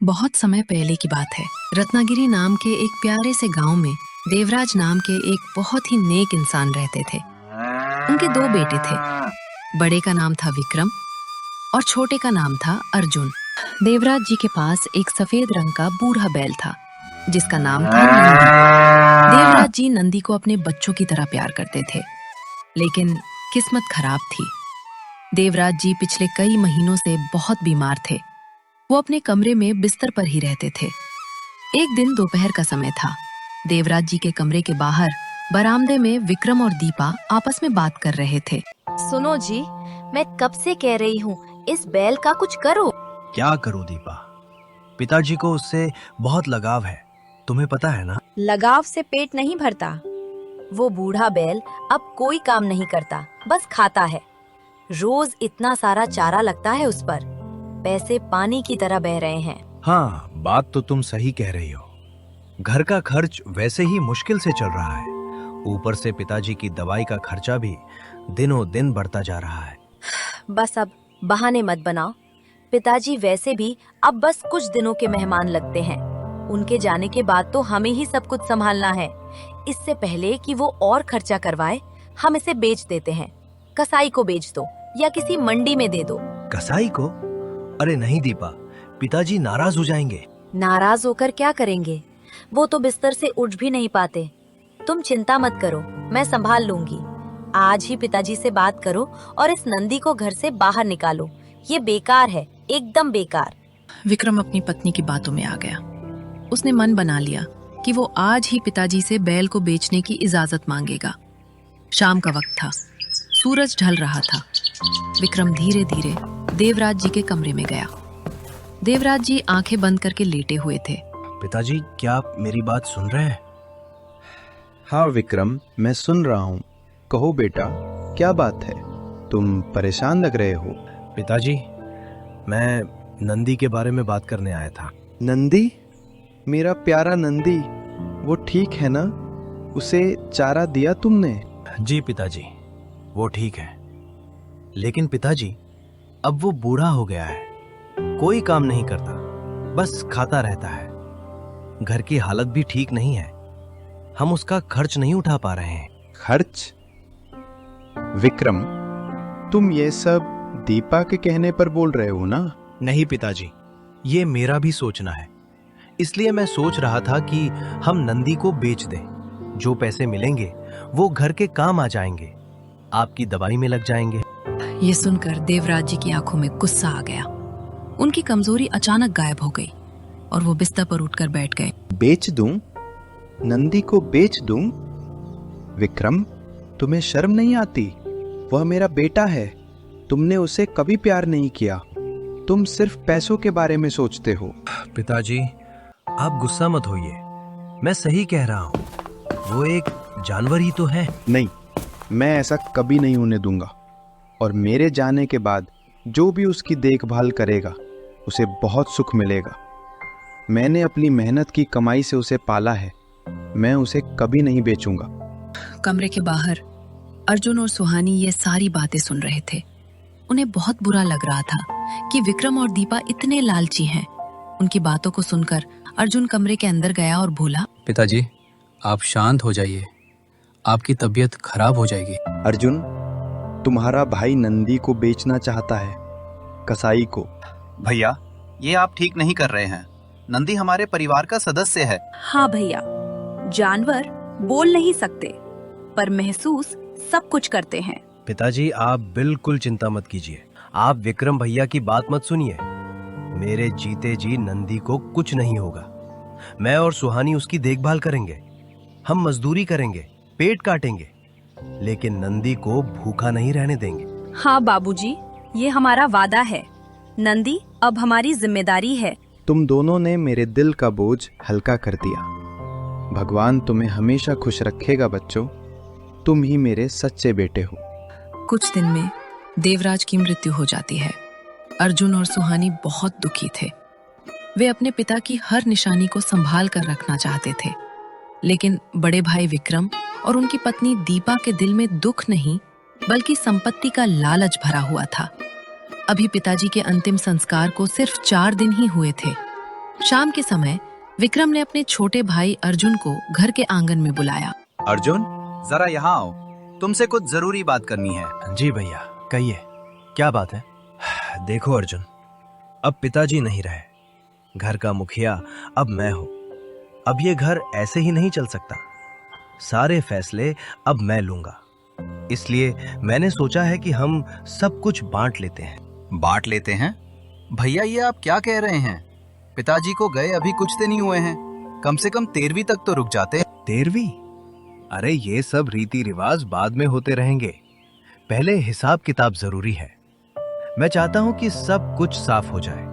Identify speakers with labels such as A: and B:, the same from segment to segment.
A: बहुत समय पहले की बात है। रत्नागिरी नाम के एक प्यारे से गांव में देवराज नाम के एक बहुत ही नेक इंसान रहते थे। उनके दो बेटे थे। बड़े का नाम था विक्रम और छोटे का नाम था अर्जुन। देवराज जी के पास एक सफेद रंग का बूढ़ा बैल था जिसका नाम था नंदी। देवराज जी नंदी को अपने बच्चों की तरह प्यार करते थे, लेकिन किस्मत खराब थी। देवराज जी पिछले कई महीनों से बहुत बीमार थे। वो अपने कमरे में बिस्तर पर ही रहते थे। एक दिन दोपहर का समय था। देवराज जी के कमरे के बाहर बरामदे में विक्रम और दीपा आपस में बात कर रहे थे।
B: सुनो जी, मैं कब से कह रही हूँ इस बैल का कुछ करो।
C: क्या करूं दीपा, पिताजी को उससे बहुत लगाव है, तुम्हें पता है ना।
B: लगाव से पेट नहीं भरता। वो बूढ़ा बैल अब कोई काम नहीं करता, बस खाता है। रोज इतना सारा चारा लगता है उस पर। पैसे पानी की तरह बह रहे हैं।
C: हाँ, बात तो तुम सही कह रही हो। घर का खर्च वैसे ही मुश्किल से चल रहा है, ऊपर से पिताजी की दवाई का खर्चा भी दिनों दिन बढ़ता जा रहा है।
B: बस अब बहाने मत बनाओ। पिताजी वैसे भी अब बस कुछ दिनों के मेहमान लगते हैं। उनके जाने के बाद तो हमें ही सब कुछ संभालना है। इससे पहले कि वो और खर्चा करवाए, हम इसे बेच देते हैं। कसाई को बेच दो या किसी मंडी में दे दो।
C: कसाई को? अरे नहीं दीपा, पिताजी नाराज हो जाएंगे।
B: नाराज होकर क्या करेंगे? वो तो बिस्तर से उठ भी नहीं पाते। तुम चिंता मत करो, मैं संभाल लूंगी। आज ही पिताजी से बात करो और इस नंदी को घर से बाहर निकालो। ये बेकार है, एकदम बेकार।
A: विक्रम अपनी पत्नी की बातों में आ गया। उसने मन बना लिया कि वो आज ही पिताजी से बैल को बेचने की इजाजत मांगेगा। शाम का वक्त था, सूरज ढल रहा था। विक्रम धीरे धीरे देवराज जी के कमरे में गया। देवराज जी आंखें बंद करके लेटे हुए थे।
C: पिताजी, क्या आप मेरी बात सुन रहे हैं?
D: हाँ विक्रम, मैं सुन रहा हूँ। कहो बेटा, क्या बात है? तुम परेशान लग रहे हो।
C: पिताजी, मैं नंदी के बारे में बात करने आया था।
D: नंदी? मेरा प्यारा नंदी, वो ठीक है ना? उसे चारा दिया तुमने?
C: जी पिताजी, वो ठीक है। लेकिन पिताजी, अब वो बूढ़ा हो गया है, कोई काम नहीं करता, बस खाता रहता है। घर की हालत भी ठीक नहीं है, हम उसका खर्च नहीं उठा पा रहे हैं।
D: खर्च? विक्रम, तुम ये सब दीपा के कहने पर बोल रहे हो ना?
C: नहीं पिताजी, ये मेरा भी सोचना है। इसलिए मैं सोच रहा था कि हम नंदी को बेच दें। जो पैसे मिलेंगे वो घर के काम आ जाएंगे, आपकी दवाई में लग जाएंगे।
A: ये सुनकर देवराज जी की आंखों में गुस्सा आ गया। उनकी कमजोरी अचानक गायब हो गई और वो बिस्तर पर उठकर बैठ गए।
D: बेच दूं? नंदी को बेच दूं? विक्रम, तुम्हें शर्म नहीं आती? वह मेरा बेटा है। तुमने उसे कभी प्यार नहीं किया। तुम सिर्फ पैसों के बारे में सोचते हो।
C: पिताजी, आप गुस्सा मत होइए, मैं सही कह रहा हूँ। वो एक जानवर ही तो है।
D: नहीं, मैं ऐसा कभी नहीं होने दूंगा। और मेरे जाने के बाद जो भी उसकी देखभाल करेगा उसे बहुत सुख मिलेगा। मैंने अपनी मेहनत की कमाई से उसे पाला है। मैं उसे कभी नहीं बेचूंगा।
A: कमरे के बाहर अर्जुन और सुहानी ये सारी बातें सुन रहे थे। उन्हें बहुत बुरा लग रहा था कि विक्रम और दीपा इतने लालची हैं। उनकी बातों को सुनकर अर्जुन कमरे के अंदर गया और बोला,
E: पिताजी, आप शांत हो जाइए, आपकी तबीयत खराब हो जाएगी।
D: अर्जुन, तुम्हारा भाई नंदी को बेचना चाहता है, कसाई को।
F: भैया, ये आप ठीक नहीं कर रहे हैं। नंदी हमारे परिवार का सदस्य है।
G: हाँ भैया, जानवर बोल नहीं सकते पर महसूस सब कुछ करते हैं।
C: पिताजी, आप बिल्कुल चिंता मत कीजिए। आप विक्रम भैया की बात मत सुनिए। मेरे जीते जी नंदी को कुछ नहीं होगा। मैं और सुहानी उसकी देखभाल करेंगे। हम मजदूरी करेंगे, पेट काटेंगे, लेकिन नंदी को भूखा नहीं रहने देंगे।
G: हाँ बाबूजी, ये हमारा वादा है। नंदी अब हमारी जिम्मेदारी है।
D: तुम दोनों ने मेरे दिल का बोझ हल्का कर दिया। भगवान तुम्हें हमेशा खुश रखेगा बच्चों। तुम ही मेरे सच्चे बेटे हो।
A: कुछ दिन में देवराज की मृत्यु हो जाती है। अर्जुन और सुहानी बहुत दुखी थे। वे अपने पिता की हर निशानी को संभाल कर रखना चाहते थे, लेकिन बड़े भाई विक्रम और उनकी पत्नी दीपा के दिल में दुख नहीं बल्कि संपत्ति का लालच भरा हुआ था। अभी पिताजी के अंतिम संस्कार को सिर्फ 4 दिन ही हुए थे। शाम के समय विक्रम ने अपने छोटे भाई अर्जुन को घर के आंगन में बुलाया।
F: अर्जुन, जरा यहाँ आओ, तुमसे कुछ जरूरी बात करनी है।
C: जी भैया, कहिए, क्या बात है? देखो अर्जुन, अब पिताजी नहीं रहे, घर का मुखिया अब मैं हूं। अब ये घर ऐसे ही नहीं चल सकता, सारे फैसले अब मैं लूंगा। इसलिए मैंने सोचा है कि हम सब कुछ बांट लेते हैं।
F: बांट लेते हैं? भैया, ये आप क्या कह रहे हैं? पिताजी को गए अभी कुछ दिन ही हुए हैं, कम से कम 13वीं तक तो रुक जाते।
C: 13वीं? अरे ये सब रीति रिवाज बाद में होते रहेंगे, पहले हिसाब किताब जरूरी है। मैं चाहता हूं कि सब कुछ साफ हो जाए।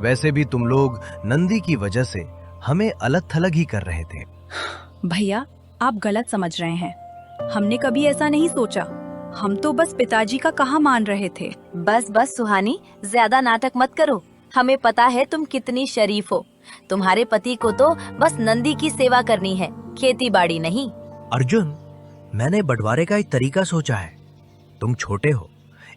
C: वैसे भी तुम लोग नंदी की वजह से हमें अलग थलग ही कर रहे थे।
G: भैया, आप गलत समझ रहे हैं। हमने कभी ऐसा नहीं सोचा। हम तो बस पिताजी का कहा मान रहे थे।
B: बस बस सुहानी, ज्यादा नाटक मत करो। हमें पता है तुम कितनी शरीफ हो। तुम्हारे पति को तो बस नंदी की सेवा करनी है, खेती बाड़ी नहीं।
C: अर्जुन, मैंने बंटवारे का एक तरीका सोचा है। तुम छोटे हो,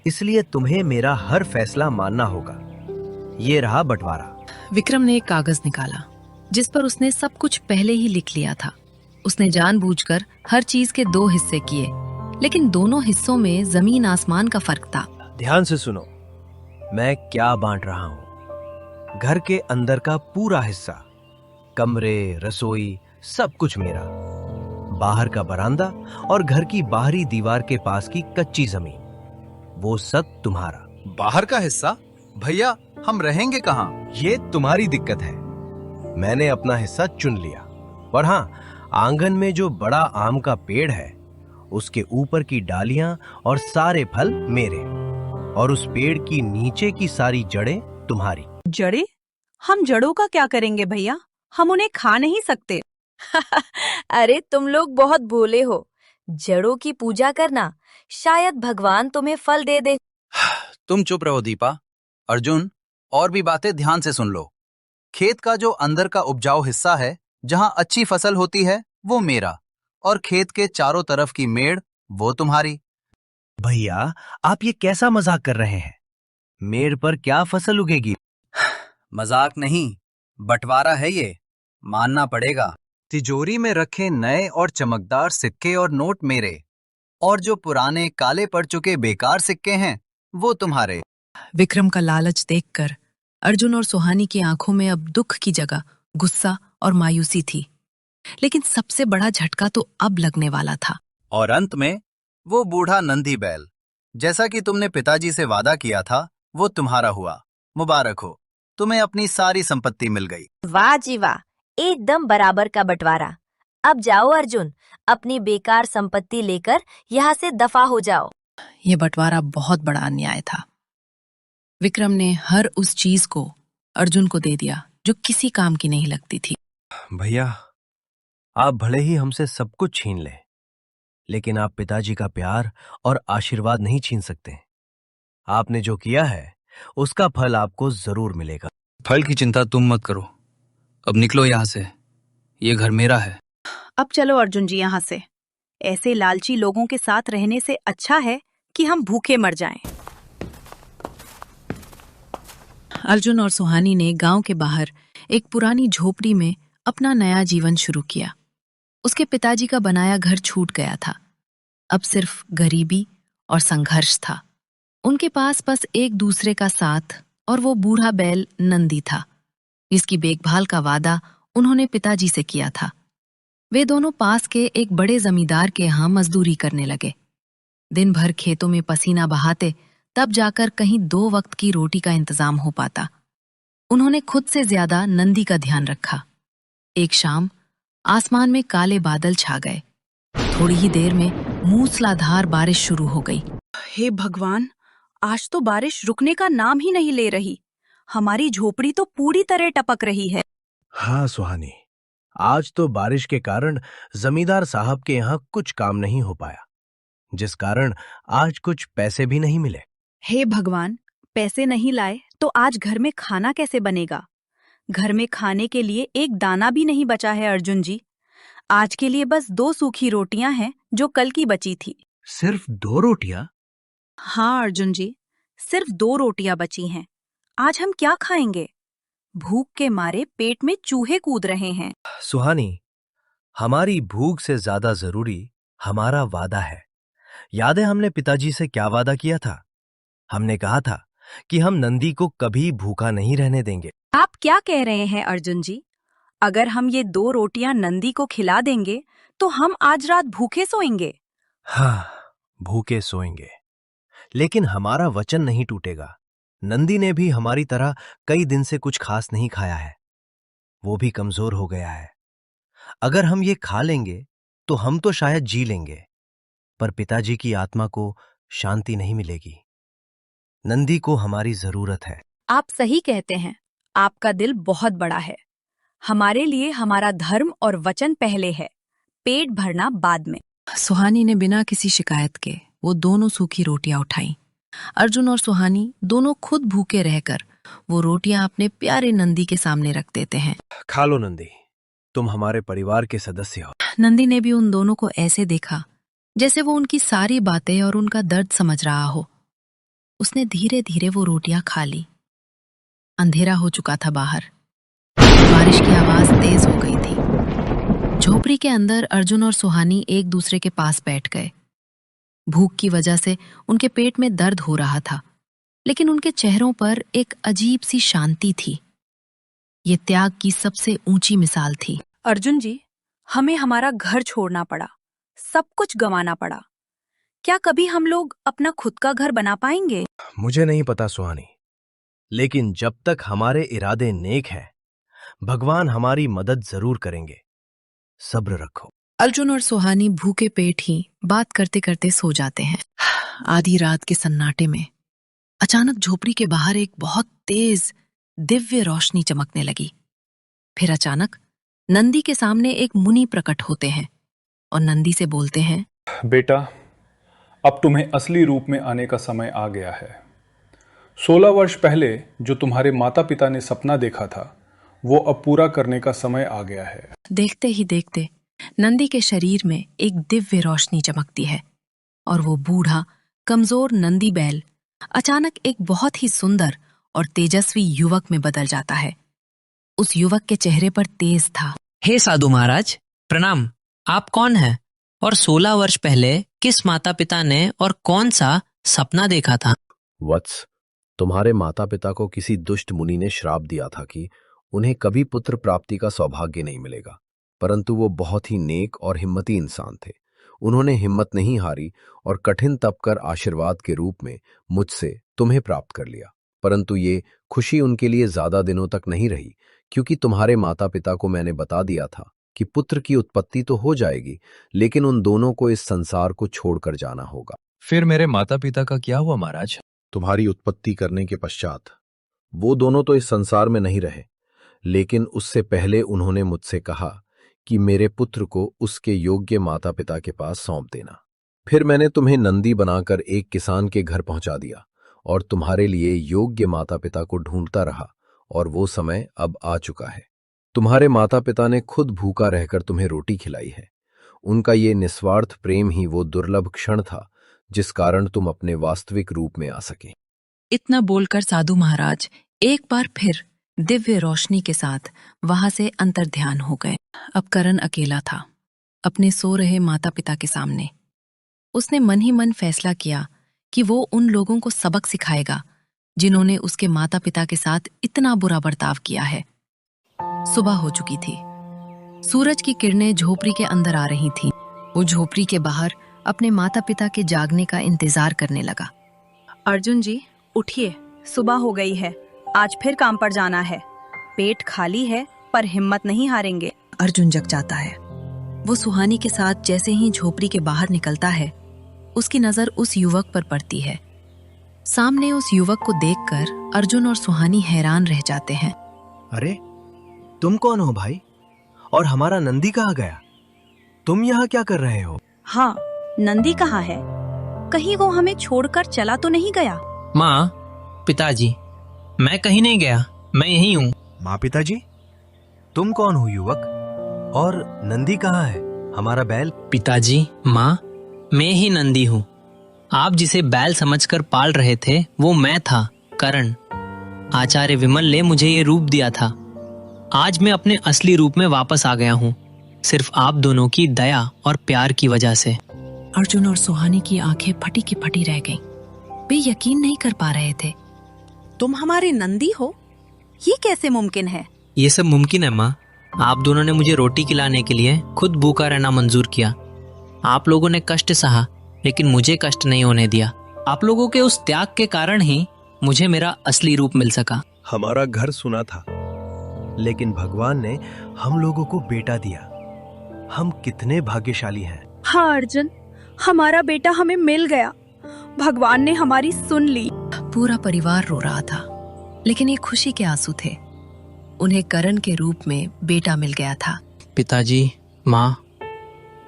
C: इसलिए तुम्हें मेरा हर फैसला मानना होगा। ये रहा बंटवारा।
A: विक्रम ने एक कागज निकाला जिस पर उसने सब कुछ पहले ही लिख लिया था। उसने जानबूझकर हर चीज के 2 हिस्से किए, लेकिन दोनों हिस्सों में जमीन आसमान का फर्क था।
C: ध्यान से सुनो, मैं क्या बांट रहा हूं। घर के अंदर का पूरा हिस्सा, कमरे, रसोई, सब कुछ मेरा। बाहर का बरामदा और घर की बाहरी दीवार के पास की कच्ची जमीन, वो सब तुम्हारा।
F: बाहर का हिस्सा? भैया, हम रहेंगे कहाँ?
C: ये तुम्हारी दिक्कत है। मैंने अपना हिस्सा चुन लिया, पर हाँ, आंगन में जो बड़ा आम का पेड़ है उसके ऊपर की डालियां और सारे फल मेरे, और उस पेड़ की नीचे की सारी जड़ें तुम्हारी।
G: जड़े? हम जड़ों का क्या करेंगे भैया? हम उन्हें खा नहीं सकते।
B: अरे तुम लोग बहुत भोले हो। जड़ों की पूजा करना, शायद भगवान तुम्हें फल दे दे।
F: तुम चुप रहो दीपा। अर्जुन, और भी बातें ध्यान से सुन लो। खेत का जो अंदर का उपजाऊ हिस्सा है, जहां अच्छी फसल होती है, वो मेरा, और खेत के चारों तरफ की मेड़ वो तुम्हारी।
C: भैया, आप ये कैसा मजाक कर रहे हैं? मेड़ पर क्या फसल उगेगी?
F: मजाक नहीं, बंटवारा है ये, मानना पड़ेगा। तिजोरी में रखे नए और चमकदार सिक्के और नोट मेरे, और जो पुराने काले पड़ चुके बेकार सिक्के हैं वो तुम्हारे।
A: विक्रम का लालच देखकर अर्जुन और सुहानी की आंखों में अब दुख की जगह गुस्सा और मायूसी थी। लेकिन सबसे बड़ा झटका तो अब लगने वाला था।
F: और अंत में वो बूढ़ा नंदी बैल, जैसा कि तुमने पिताजी से वादा किया था, वो तुम्हारा हुआ। मुबारक हो, तुम्हें अपनी सारी संपत्ति मिल गई।
B: वाह जी वाह, एकदम बराबर का बंटवारा। अब जाओ अर्जुन, अपनी बेकार संपत्ति लेकर यहाँ से दफा हो जाओ।
A: यह बंटवारा बहुत बड़ा अन्याय था। विक्रम ने हर उस चीज को अर्जुन को दे दिया जो किसी काम की नहीं लगती थी।
C: भैया, आप भले ही हमसे सब कुछ छीन लें, लेकिन आप पिताजी का प्यार और आशीर्वाद नहीं छीन सकते। आपने जो किया है उसका फल आपको जरूर मिलेगा।
E: फल की चिंता तुम मत करो, अब निकलो यहाँ से, ये घर मेरा है।
G: अब चलो अर्जुन जी यहाँ से। ऐसे लालची लोगों के साथ रहने से अच्छा है कि हम भूखे मर जाएं।
A: अर्जुन और सुहानी ने गांव के बाहर एक पुरानी झोपड़ी में अपना नया जीवन शुरू किया। उसके पिताजी का बनाया घर छूट गया था। अब सिर्फ गरीबी और संघर्ष था। उनके पास बस एक दूसरे का साथ और वो बूढ़ा बैल नंदी था, जिसकी देखभाल का वादा उन्होंने पिताजी से किया था। वे दोनों पास के एक बड़े जमींदार के यहाँ मजदूरी करने लगे। दिन भर खेतों में पसीना बहाते, तब जाकर कहीं 2 वक्त की रोटी का इंतजाम हो पाता। उन्होंने खुद से ज्यादा नंदी का ध्यान रखा। एक शाम आसमान में काले बादल छा गए। थोड़ी ही देर में मूसलाधार बारिश शुरू हो गई।
G: हे भगवान, आज तो बारिश रुकने का नाम ही नहीं ले रही। हमारी झोपड़ी तो पूरी तरह टपक रही है।
C: हाँ सुहानी, आज तो बारिश के कारण जमींदार साहब के यहाँ कुछ काम नहीं हो पाया, जिस कारण आज कुछ पैसे भी नहीं मिले।
G: हे भगवान, पैसे नहीं लाए तो आज घर में खाना कैसे बनेगा? घर में खाने के लिए एक दाना भी नहीं बचा है अर्जुन जी। आज के लिए बस 2 सूखी रोटियां हैं जो कल की बची थी।
C: सिर्फ 2 रोटियां?
G: हाँ अर्जुन जी, सिर्फ 2 रोटियां बची हैं। आज हम क्या खाएंगे? भूख के मारे पेट में चूहे कूद रहे हैं।
C: सुहानी, हमारी भूख से ज्यादा जरूरी हमारा वादा है। याद है हमने पिताजी से क्या वादा किया था? हमने कहा था कि हम नंदी को कभी भूखा नहीं रहने देंगे।
G: आप क्या कह रहे हैं अर्जुन जी? अगर हम ये 2 रोटियां नंदी को खिला देंगे तो हम आज रात भूखे सोएंगे।
C: हाँ, भूखे सोएंगे, लेकिन हमारा वचन नहीं टूटेगा। नंदी ने भी हमारी तरह कई दिन से कुछ खास नहीं खाया है। वो भी कमजोर हो गया है। अगर हम ये खा लेंगे तो हम तो शायद जी लेंगे, पर पिताजी की आत्मा को शांति नहीं मिलेगी। नंदी को हमारी जरूरत है।
G: आप सही कहते हैं। आपका दिल बहुत बड़ा है। हमारे लिए हमारा धर्म और वचन पहले है, पेट भरना बाद में।
A: सुहानी ने बिना किसी शिकायत के वो दोनों सूखी रोटियां उठाई। अर्जुन और सुहानी दोनों खुद भूखे रहकर वो रोटियां अपने प्यारे नंदी के सामने रख देते हैं।
C: खा लो नंदी, तुम हमारे परिवार के सदस्य हो।
A: नंदी ने भी उन दोनों को ऐसे देखा जैसे वो उनकी सारी बातें और उनका दर्द समझ रहा हो। उसने धीरे धीरे वो रोटियां खा ली। अंधेरा हो चुका था बाहर। बारिश की आवाज तेज हो गई थी। झोपड़ी के अंदर अर्जुन और सुहानी एक दूसरे के पास बैठ गए। भूख की वजह से उनके पेट में दर्द हो रहा था, लेकिन उनके चेहरों पर एक अजीब सी शांति थी। ये त्याग की सबसे ऊंची मिसाल थी।
G: अर्जुन जी, हमें हमारा घर छोड़ना पड़ा, सब कुछ गंवाना पड़ा। क्या कभी हम लोग अपना खुद का घर बना पाएंगे?
C: मुझे नहीं पता सुहानी, लेकिन जब तक हमारे इरादे नेक हैं, भगवान हमारी मदद जरूर करेंगे। सब्र रखो।
A: अर्जुन और सुहानी भूखे पेट ही बात करते करते सो जाते हैं। आधी रात के सन्नाटे में अचानक झोपड़ी के बाहर एक बहुत तेज दिव्य रोशनी चमकने लगी। फिर अचानक नंदी के सामने एक मुनि प्रकट होते हैं और नंदी से बोलते हैं,
H: बेटा, अब तुम्हें असली रूप में आने का समय आ गया है। 16 वर्ष पहले जो तुम्हारे माता पिता ने सपना देखा था, वो अब पूरा करने का समय आ गया है।
A: देखते ही देखते नंदी के शरीर में एक दिव्य रोशनी चमकती है और वो बूढ़ा कमजोर नंदी बैल अचानक एक बहुत ही सुंदर और तेजस्वी युवक में बदल जाता है। उस युवक के चेहरे पर तेज था।
I: हे साधु महाराज, प्रणाम। आप कौन हैं और 16 वर्ष पहले किस माता पिता ने और कौन सा सपना देखा था?
C: वत्स, तुम्हारे माता पिता को किसी दुष्ट मुनि ने श्राप दिया था कि उन्हें कभी पुत्र प्राप्ति का सौभाग्य नहीं मिलेगा, परंतु वो बहुत ही नेक और हिम्मती इंसान थे। उन्होंने हिम्मत नहीं हारी और कठिन तप कर आशीर्वाद के रूप में मुझसे तुम्हें प्राप्त कर लिया। परंतु ये खुशी उनके लिए ज्यादा दिनों तक नहीं रही, क्योंकि तुम्हारे माता पिता को मैंने बता दिया था कि पुत्र की उत्पत्ति तो हो जाएगी, लेकिन उन दोनों को इस संसार को छोड़कर जाना होगा।
E: फिर मेरे माता पिता का क्या हुआ महाराज?
J: तुम्हारी उत्पत्ति करने के पश्चात वो दोनों तो इस संसार में नहीं रहे, लेकिन उससे पहले उन्होंने मुझसे कहा कि मेरे पुत्र को उसके योग्य माता पिता के पास सौंप देना। फिर मैंने तुम्हें नंदी बनाकर एक किसान के घर पहुंचा दिया और तुम्हारे लिए योग्य माता पिता को ढूंढता रहा, और वो समय अब आ चुका है। तुम्हारे माता पिता ने खुद भूखा रहकर तुम्हें रोटी खिलाई है। उनका ये निस्वार्थ प्रेम ही वो दुर्लभ क्षण था जिस कारण तुम अपने वास्तविक रूप में आ सके।
A: इतना बोलकर साधु महाराज एक बार फिर दिव्य रोशनी के साथ वहां से अंतर्ध्यान हो गए। अब करण अकेला था, अपने सो रहे माता पिता के सामने। उसने मन ही मन फैसला किया कि वो उन लोगों को सबक सिखाएगा जिन्होंने उसके माता पिता के साथ इतना बुरा बर्ताव किया है। सुबह हो चुकी थी। सूरज की किरणें झोपड़ी के अंदर आ रही थीं। वो झोपड़ी के बाहर अपने माता पिता के जागने का इंतजार करने लगा।
G: अर्जुन जी, उठिए, सुबह हो गई है। आज फिर काम पर जाना है। पेट खाली है पर हिम्मत नहीं हारेंगे।
A: अर्जुन जग जाता है। वो सुहानी के साथ जैसे ही झोपड़ी के बाहर निकलता है, उसकी नजर उस युवक पर पड़ती है। सामने उस युवक को देखकर अर्जुन और सुहानी हैरान रह जाते हैं।
C: अरे, तुम कौन हो भाई? और हमारा नंदी कहाँ गया? तुम यहाँ क्या कर रहे हो?
G: हाँ, नंदी कहाँ है? कहीं वो हमें छोड़कर चला तो नहीं गया?
I: माँ, पिताजी, मैं कहीं नहीं गया, मैं यहीं हूँ।
C: माँ, पिताजी, तुम कौन हो युवक? और नंदी कहाँ है, हमारा बैल?
I: पिताजी, माँ, मैं ही नंदी हूँ। आप जिसे बैल समझकर पाल रहे थे वो मैं था, करण। आचार्य विमल ने मुझे ये रूप दिया था। आज मैं अपने असली रूप में वापस आ गया हूँ, सिर्फ आप दोनों की दया और प्यार की वजह से।
A: अर्जुन और सुहानी की आंखें फटी की फटी रह गईं। वे यकीन नहीं कर पा रहे थे।
G: तुम हमारे नंदी हो? ये कैसे मुमकिन है?
I: ये सब मुमकिन है माँ। आप दोनों ने मुझे रोटी खिलाने के लिए खुद भूखा रहना मंजूर किया। आप लोगों ने कष्ट सहा, लेकिन मुझे कष्ट नहीं होने दिया। आप लोगों के उस त्याग के कारण ही मुझे मेरा असली रूप मिल सका।
C: हमारा घर सुना था, लेकिन भगवान ने हम लोगों को बेटा दिया। हम कितने भाग्यशाली हैं।
G: हाँ अर्जुन, हमारा बेटा हमें मिल गया। भगवान ने हमारी सुन ली।
A: पूरा परिवार रो रहा था, लेकिन ये खुशी के आंसू थे। उन्हें करण के रूप में बेटा मिल गया था।
I: पिताजी, माँ,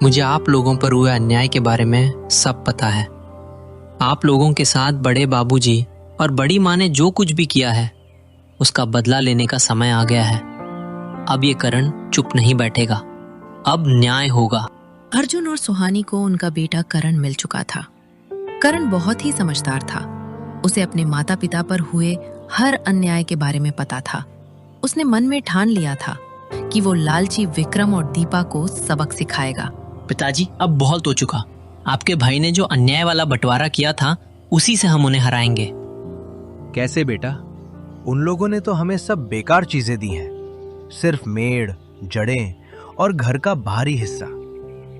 I: मुझे आप लोगों पर हुए अन्याय के बारे में सब पता है। आप लोगों के साथ बड़े बाबूजी और बड़ी माँ ने जो कुछ भी किया है, उसका बदला लेने का समय आ गया है। अब ये करण चुप नहीं बैठेगा, अब न्याय होगा।
A: अर्जुन और सुहानी को उनका बेटा करण मिल चुका था। करण बहुत ही समझदार था। उसे अपने माता पिता पर हुए हर अन्याय के बारे में पता था। उसने मन में ठान लिया था कि वो लालची विक्रम और दीपा को सबक सिखाएगा।
I: पिताजी, अब बहुत हो चुका। आपके भाई ने जो अन्याय वाला बंटवारा किया था, उसी से हम उन्हें हराएंगे।
C: कैसे बेटा? उन लोगों ने तो हमें सब बेकार चीजें दी हैं, सिर्फ मेड़, जड़ें और घर का बाहरी हिस्सा।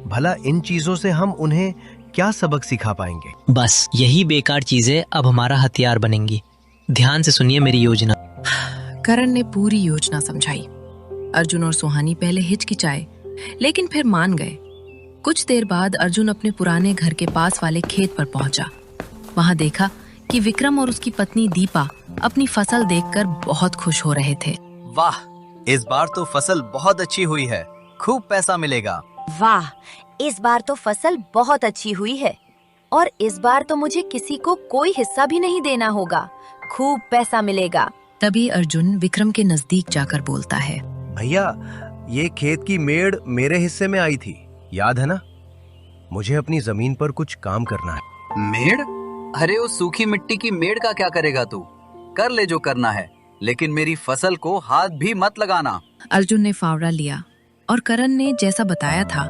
C: भला इन चीजों से हम उन्हें क्या सबक सिखा पाएंगे?
I: बस यही बेकार चीजें अब हमारा हथियार बनेंगी। ध्यान से सुनिए मेरी योजना।
A: करण ने पूरी योजना समझाई। अर्जुन और सुहानी पहले हिचकिचाए, लेकिन फिर मान गए। कुछ देर बाद अर्जुन अपने पुराने घर के पास वाले खेत पर पहुंचा। वहां देखा कि विक्रम और उसकी पत्नी दीपा अपनी फसल देखकर बहुत खुश हो रहे थे।
F: वाह, इस बार तो फसल बहुत अच्छी हुई है, खूब पैसा मिलेगा।
B: वाह, इस बार तो फसल बहुत अच्छी हुई है और इस बार तो मुझे किसी को कोई हिस्सा भी नहीं देना होगा, खूब पैसा मिलेगा।
A: तभी अर्जुन विक्रम के नजदीक जाकर बोलता है,
C: भैया, ये खेत की मेड़ मेरे हिस्से में आई थी, याद है ना? मुझे अपनी जमीन पर कुछ काम करना है।
F: मेड़? अरे उस सूखी मिट्टी की मेड़ का क्या करेगा तू? कर ले जो करना है, लेकिन मेरी फसल को हाथ भी मत लगाना।
A: अर्जुन ने फावड़ा लिया और करण ने जैसा बताया था,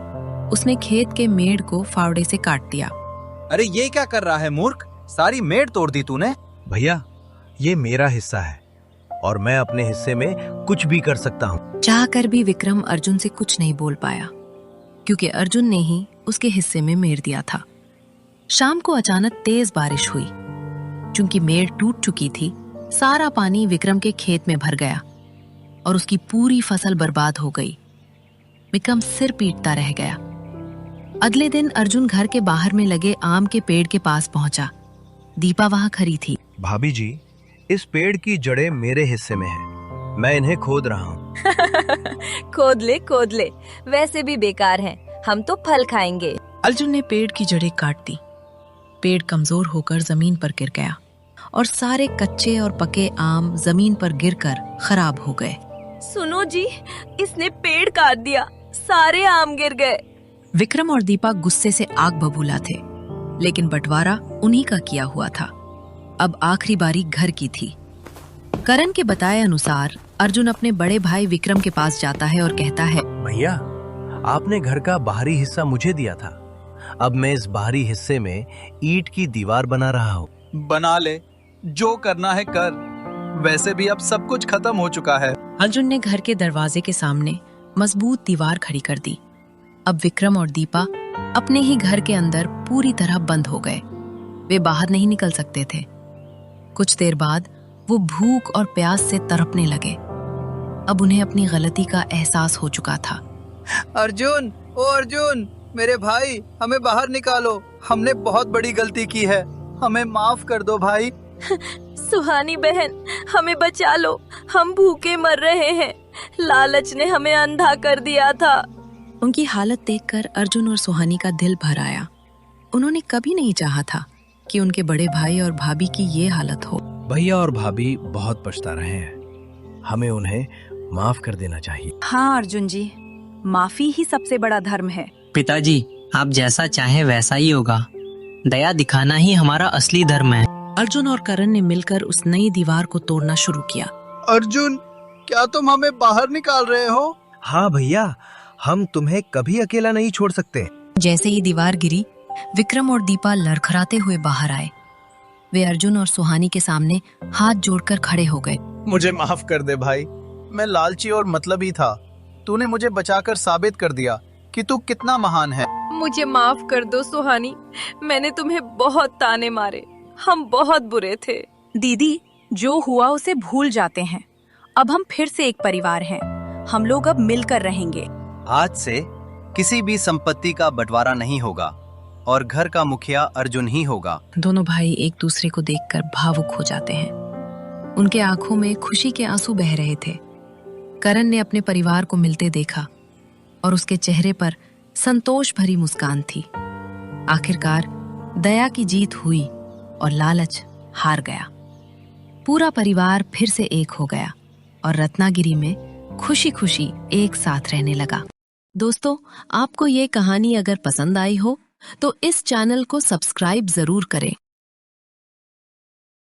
A: उसने खेत के मेड़ को फावड़े से काट दिया।
F: अरे ये क्या कर रहा है मूर्ख? सारी मेड़ तोड़ दी तूने।
C: भैया, ये मेरा हिस्सा है और मैं अपने हिस्से में कुछ भी कर सकता हूँ।
A: चाहकर भी विक्रम अर्जुन से कुछ नहीं बोल पाया, क्योंकि अर्जुन ने ही उसके हिस्से में मेड़ दिया था। शाम को अचानक तेज बारिश हुई। चूंकि मेड़ टूट चुकी थी, सारा पानी विक्रम के खेत में भर गया और उसकी पूरी फसल बर्बाद हो गई। विक्रम सिर पीटता रह गया। अगले दिन अर्जुन घर के बाहर में लगे आम के पेड़ के पास पहुंचा। दीपा वहां खड़ी थी।
C: भाभी जी, इस पेड़ की जड़ें मेरे हिस्से में हैं। मैं इन्हें खोद रहा हूँ।
B: खोद ले, वैसे भी बेकार हैं, हम तो फल खाएंगे।
A: अर्जुन ने पेड़ की जड़ें काट दी। पेड़ कमजोर होकर जमीन पर गिर गया और सारे कच्चे और पके आम जमीन पर गिरकर खराब हो गए।
B: सुनो जी, इसने पेड़ काट दिया, सारे आम गिर गए।
A: विक्रम और दीपा गुस्से से आग बबूला थे, लेकिन बंटवारा उन्हीं का किया हुआ था। अब आखिरी बारी घर की थी। करण के बताए अनुसार अर्जुन अपने बड़े भाई विक्रम के पास जाता है और कहता है,
C: भैया, आपने घर का बाहरी हिस्सा मुझे दिया था। अब मैं इस बाहरी हिस्से में ईंट की दीवार बना रहा हूँ।
F: बना ले, जो करना है कर। वैसे भी अब सब कुछ खत्म हो चुका है।
A: अर्जुन ने घर के दरवाजे के सामने मजबूत दीवार खड़ी कर दी। अब विक्रम और दीपा अपने ही घर के अंदर पूरी तरह बंद हो गए। वे बाहर नहीं निकल सकते थे। कुछ देर बाद वो भूख और प्यास से तड़पने लगे। अब उन्हें अपनी गलती का एहसास हो चुका था।
F: अर्जुन, ओ अर्जुन, मेरे भाई, हमें बाहर निकालो। हमने बहुत बड़ी गलती की है, हमें माफ कर दो भाई।
B: सुहानी बहन, हमें बचा लो, हम भूखे मर रहे हैं। लालच ने हमें अंधा कर दिया था।
A: उनकी हालत देखकर अर्जुन और सुहानी का दिल भर आया। उन्होंने कभी नहीं चाहा था कि उनके बड़े भाई और भाभी की ये हालत हो।
C: भैया और भाभी बहुत पछता रहे हैं। हमें उन्हें माफ कर देना चाहिए।
G: हाँ अर्जुन जी, माफी ही सबसे बड़ा धर्म है।
I: पिताजी, आप जैसा चाहें वैसा ही होगा। दया दिखाना ही हमारा असली धर्म है।
A: अर्जुन और करण ने मिलकर उस नई दीवार को तोड़ना शुरू किया।
F: अर्जुन, क्या तुम हमें बाहर निकाल रहे हो?
C: हाँ भैया, हम तुम्हें कभी अकेला नहीं छोड़ सकते।
A: जैसे ही दीवार गिरी, विक्रम और दीपा लड़खड़ाते हुए बाहर आए। वे अर्जुन और सुहानी के सामने हाथ जोड़कर खड़े हो गए।
F: मुझे माफ कर दे भाई, मैं लालची और मतलबी था। तूने मुझे बचाकर साबित कर दिया कि तू कितना महान है।
K: मुझे माफ कर दो सुहानी, मैंने तुम्हें बहुत ताने मारे, हम बहुत बुरे थे।
G: दीदी, जो हुआ उसे भूल जाते हैं। अब हम फिर से एक परिवार हैं। हम लोग अब मिलकर रहेंगे।
F: आज से किसी भी संपत्ति का बंटवारा नहीं होगा और घर का मुखिया अर्जुन ही होगा।
A: दोनों भाई एक दूसरे को देखकर भावुक हो जाते हैं। उनके आंखों में खुशी के आंसू बह रहे थे। करण ने अपने परिवार को मिलते देखा और उसके चेहरे पर संतोष भरी मुस्कान थी। आखिरकार दया की जीत हुई और लालच हार गया। पूरा परिवार फिर से एक हो गया और रत्नागिरी में खुशी खुशी एक साथ रहने लगा। दोस्तों, आपको ये कहानी अगर पसंद आई हो तो इस चैनल को सब्सक्राइब जरूर करें